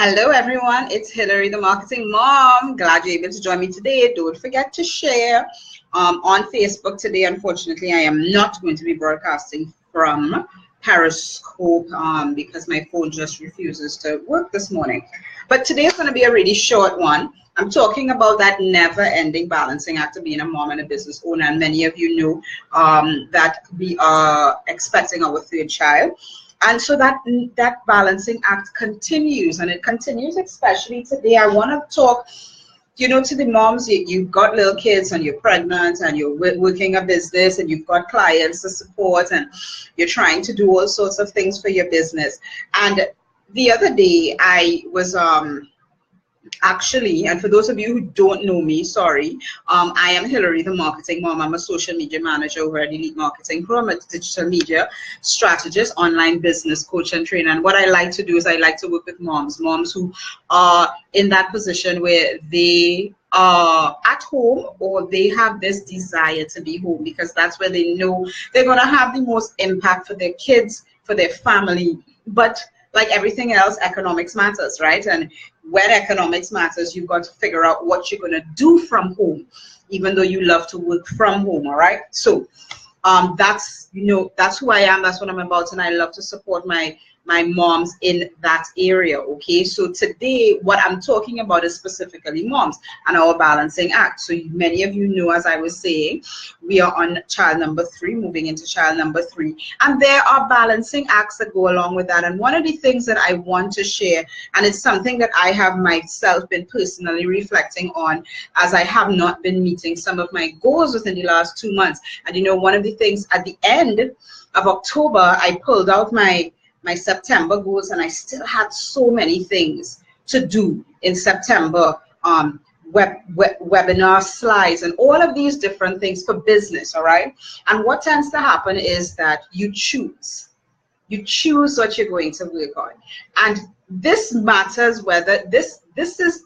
Hello everyone, it's Hillary, the marketing mom. Glad you're able to join me today. Don't forget to share on Facebook today. Unfortunately, I am not going to be broadcasting from Periscope because my phone just refuses to work this morning. But today is going to be a really short one. I'm talking about that never-ending balancing act of being a mom and a business owner. And many of you know that we are expecting our third child. And so that balancing act continues, and it continues especially today. I want to talk, to the moms. You've got little kids and you're pregnant and you're working a business and you've got clients to support and you're trying to do all sorts of things for your business. And the other day I was actually, and for those of you who don't know me, sorry, I am Hillary, the marketing mom. I'm a social media manager over at Elite Marketing Pro. I'm a digital media strategist, online business coach and trainer. And what I like to do is I like to work with moms who are in that position where they are at home or they have this desire to be home because that's where they know they're going to have the most impact for their kids, for their family. But like everything else, economics matters, right? And when economics matters, you've got to figure out what you're going to do from home, even though you love to work from home, all right? So that's who I am. That's what I'm about, and I love to support my moms in that area. Okay, so today what I'm talking about is specifically moms and our balancing act. So many of you know, as I was saying, we are on child number 3, moving into child number 3, and there are balancing acts that go along with that. And one of the things that I want to share, and it's something that I have myself been personally reflecting on as I have not been meeting some of my goals within the last 2 months. And one of the things at the end of October, I pulled out my September goals, and I still had so many things to do in September, webinar slides and all of these different things for business, all right? And what tends to happen is that you choose what you're going to work on, and this matters whether this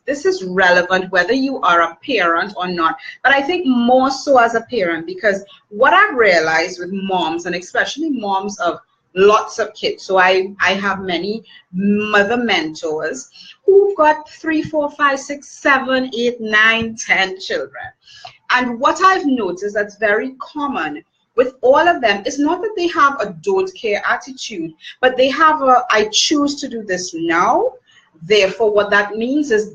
is relevant whether you are a parent or not, but I think more so as a parent, because what I've realized with moms, and especially moms of lots of kids. So I have many mother mentors who've got 3, 4, 5, 6, 7, 8, 9, 10 children. And what I've noticed that's very common with all of them is not that they have a don't care attitude, but they have a I choose to do this now. Therefore, what that means is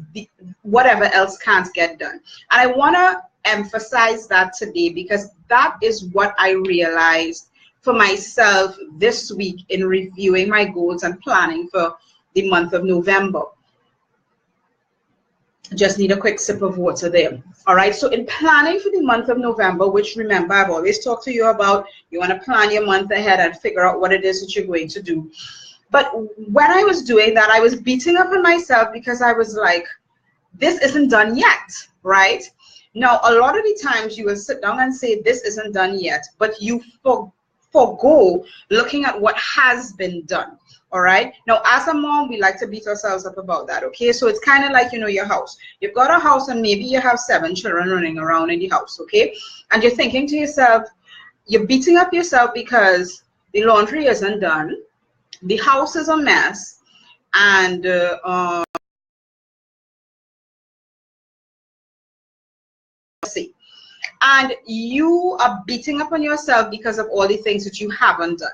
whatever else can't get done. And I want to emphasize that today, because that is what I realized for myself this week in reviewing my goals and planning for the month of November. Just need a quick sip of water there. All right, so in planning for the month of November, which remember I've always talked to you about, you want to plan your month ahead and figure out what it is that you're going to do. But when I was doing that, I was beating up on myself because I was like, this isn't done yet, right? Now, a lot of the times you will sit down and say, this isn't done yet, but you forgo looking at what has been done. All right, now as a mom, we like to beat ourselves up about that. Okay, so it's kind of like, your house. You've got a house and maybe you have 7 children running around in the house. Okay, and you're thinking to yourself, you're beating up yourself because the laundry isn't done, the house is a mess, and and you are beating up on yourself because of all the things that you haven't done.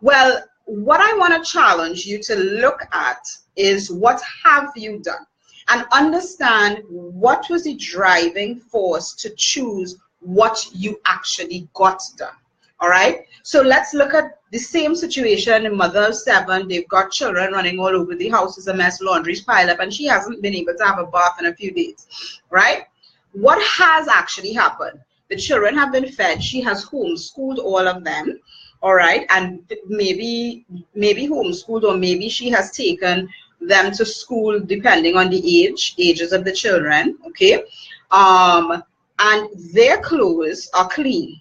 Well, what I want to challenge you to look at is what have you done, and understand what was the driving force to choose what you actually got done. All right, so let's look at the same situation. A mother of 7, they've got children running all over the house, is a mess, laundry's piled up, and she hasn't been able to have a bath in a few days, right? What has actually happened? The children have been fed. She has homeschooled all of them, all right? And maybe homeschooled, or maybe she has taken them to school depending on the ages of the children, okay? And their clothes are clean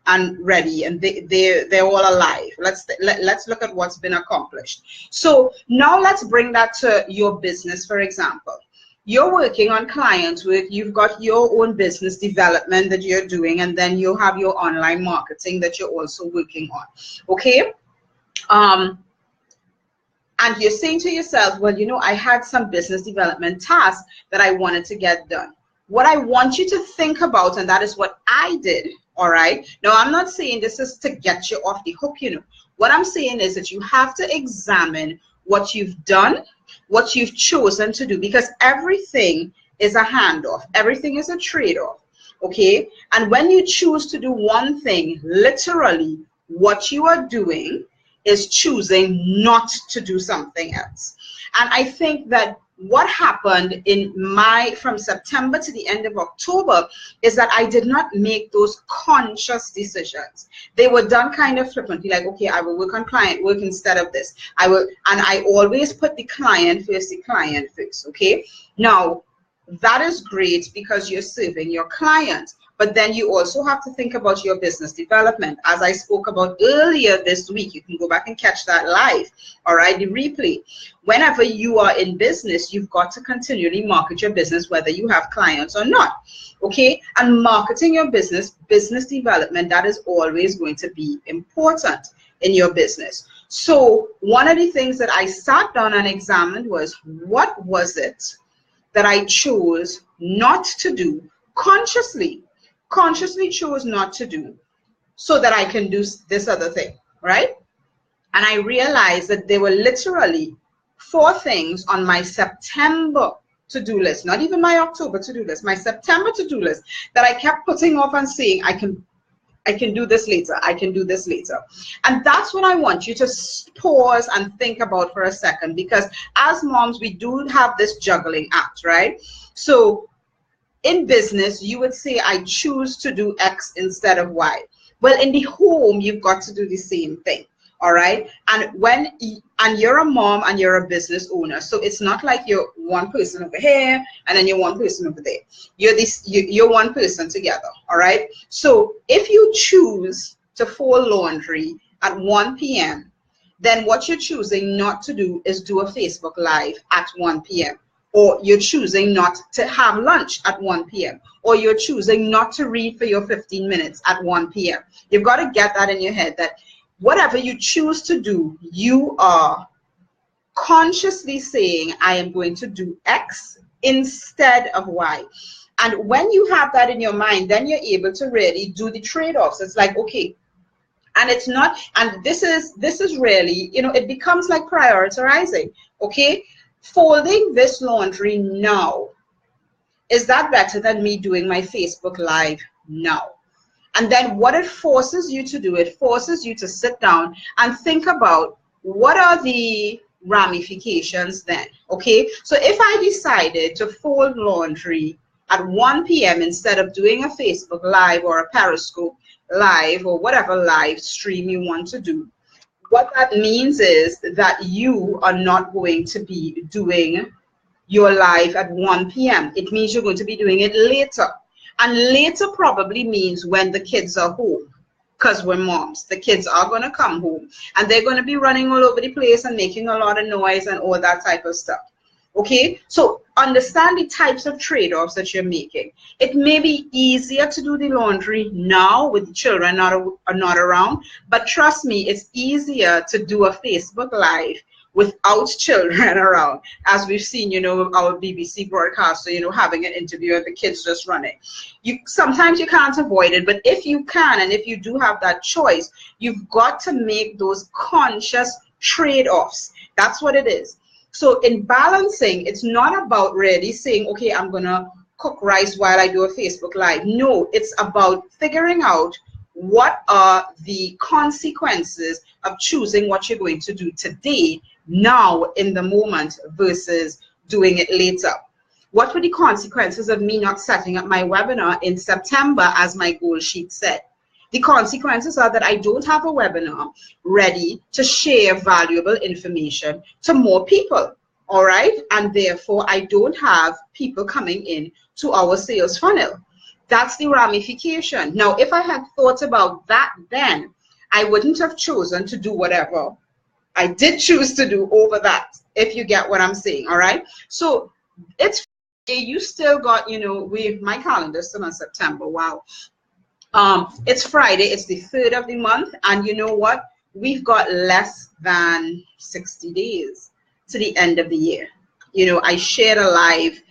and ready, and they're all alive. Let's look at what's been accomplished. So now let's bring that to your business. For example, you're working on client work, you've got your own business development that you're doing, and then you have your online marketing that you're also working on. Okay, and you're saying to yourself, well, you know, I had some business development tasks that I wanted to get done. What I want you to think about, and that is what I did, all right? Now, I'm not saying this is to get you off the hook, you know. What I'm saying is that you have to examine what you've done, what you've chosen to do, because everything is a handoff. Everything is a trade-off, okay? And when you choose to do one thing, literally what you are doing is choosing not to do something else. And I think that what happened in from September to the end of October is that I did not make those conscious decisions. They were done kind of flippantly, like, okay, I will work on client work instead of this. And I always put the client first, okay? Now, that is great because you're serving your clients. But then you also have to think about your business development. As I spoke about earlier this week, you can go back and catch that live, all right, the replay. Whenever you are in business, you've got to continually market your business, whether you have clients or not, okay? And marketing your business, business development, that is always going to be important in your business. So one of the things that I sat down and examined was, what was it that I chose not to do consciously chose not to do so that I can do this other thing, right? And I realized that there were literally 4 things on my September to-do list, not even my October to-do list, my September to-do list, that I kept putting off and saying, I can do this later, I can do this later. And that's what I want you to pause and think about for a second, because as moms, we do have this juggling act, right? So in business, you would say, I choose to do X instead of Y. Well, in the home, you've got to do the same thing, all right? And you're a mom and you're a business owner, so it's not like you're one person over here and then you're one person over there. You're one person together, all right? So if you choose to fold laundry at 1 p.m., then what you're choosing not to do is do a Facebook Live at 1 p.m. Or you're choosing not to have lunch at 1 p.m. Or you're choosing not to read for your 15 minutes at 1 p.m. You've got to get that in your head, that whatever you choose to do, you are consciously saying, I am going to do X instead of Y. And when you have that in your mind, then you're able to really do the trade-offs. It's like, okay, and it's not, and this is really, you know, it becomes like prioritizing, okay? Folding this laundry now, is that better than me doing my Facebook Live now? And then what it forces you to do, it forces you to sit down and think about, what are the ramifications then, okay? So if I decided to fold laundry at 1 p.m. instead of doing a Facebook Live or a Periscope Live or whatever live stream you want to do, what that means is that you are not going to be doing your live at 1 p.m. It means you're going to be doing it later. And later probably means when the kids are home, because we're moms. The kids are going to come home and they're going to be running all over the place and making a lot of noise and all that type of stuff. Okay, so understand the types of trade-offs that you're making. It may be easier to do the laundry now with the children not around, but trust me, it's easier to do a Facebook Live without children around, as we've seen, you know, our BBC broadcaster, you know, having an interview and the kids just running. Sometimes you can't avoid it, but if you can, and if you do have that choice, you've got to make those conscious trade-offs. That's what it is. So in balancing, it's not about really saying, okay, I'm going to cook rice while I do a Facebook Live. No, it's about figuring out what are the consequences of choosing what you're going to do today, now, in the moment, versus doing it later. What were the consequences of me not setting up my webinar in September as my goal sheet said? The consequences are that I don't have a webinar ready to share valuable information to more people, all right? And therefore, I don't have people coming in to our sales funnel. That's the ramification. Now, if I had thought about that then, I wouldn't have chosen to do whatever I did choose to do over that, if you get what I'm saying, all right? So it's, you still got, you know, my calendar still on September, wow. It's Friday, it's the 3rd of the month, and you know what? We've got less than 60 days to the end of the year. You know, I shared a live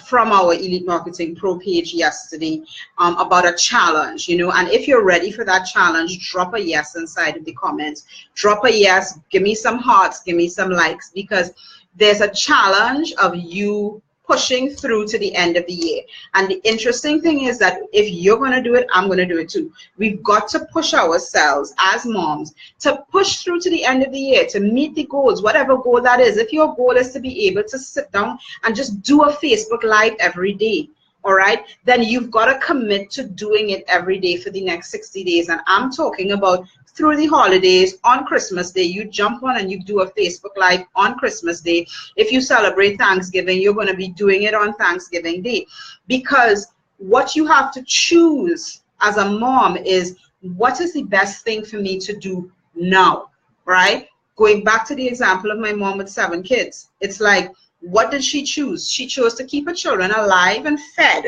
from our Elite Marketing Pro page yesterday about a challenge, you know, and if you're ready for that challenge, drop a yes inside of the comments. Drop a yes, give me some hearts, give me some likes, because there's a challenge of you pushing through to the end of the year. And the interesting thing is that if you're going to do it, I'm going to do it too. We've got to push ourselves as moms to push through to the end of the year, to meet the goals, whatever goal that is. If your goal is to be able to sit down and just do a Facebook Live every day, all right, then you've got to commit to doing it every day for the next 60 days. And I'm talking about through the holidays. On Christmas Day, you jump on and you do a Facebook Live on Christmas Day. If you celebrate Thanksgiving, you're going to be doing it on Thanksgiving Day, because what you have to choose as a mom is, what is the best thing for me to do now, right? Going back to the example of my mom with 7 kids, it's like, what did she choose? She chose to keep her children alive and fed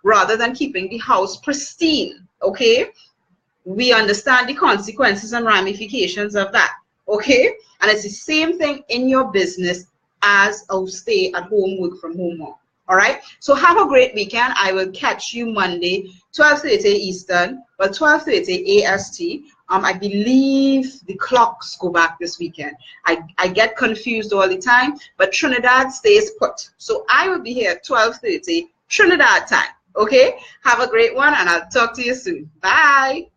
rather than keeping the house pristine, okay? We understand the consequences and ramifications of that, okay? And it's the same thing in your business as a stay-at-home, work-from-home mom, all right? So have a great weekend. I will catch you Monday, 12:30 Eastern, but 12:30 AST. I believe the clocks go back this weekend. I get confused all the time, but Trinidad stays put. So I will be here at 12:30 Trinidad time, okay? Have a great one, and I'll talk to you soon. Bye.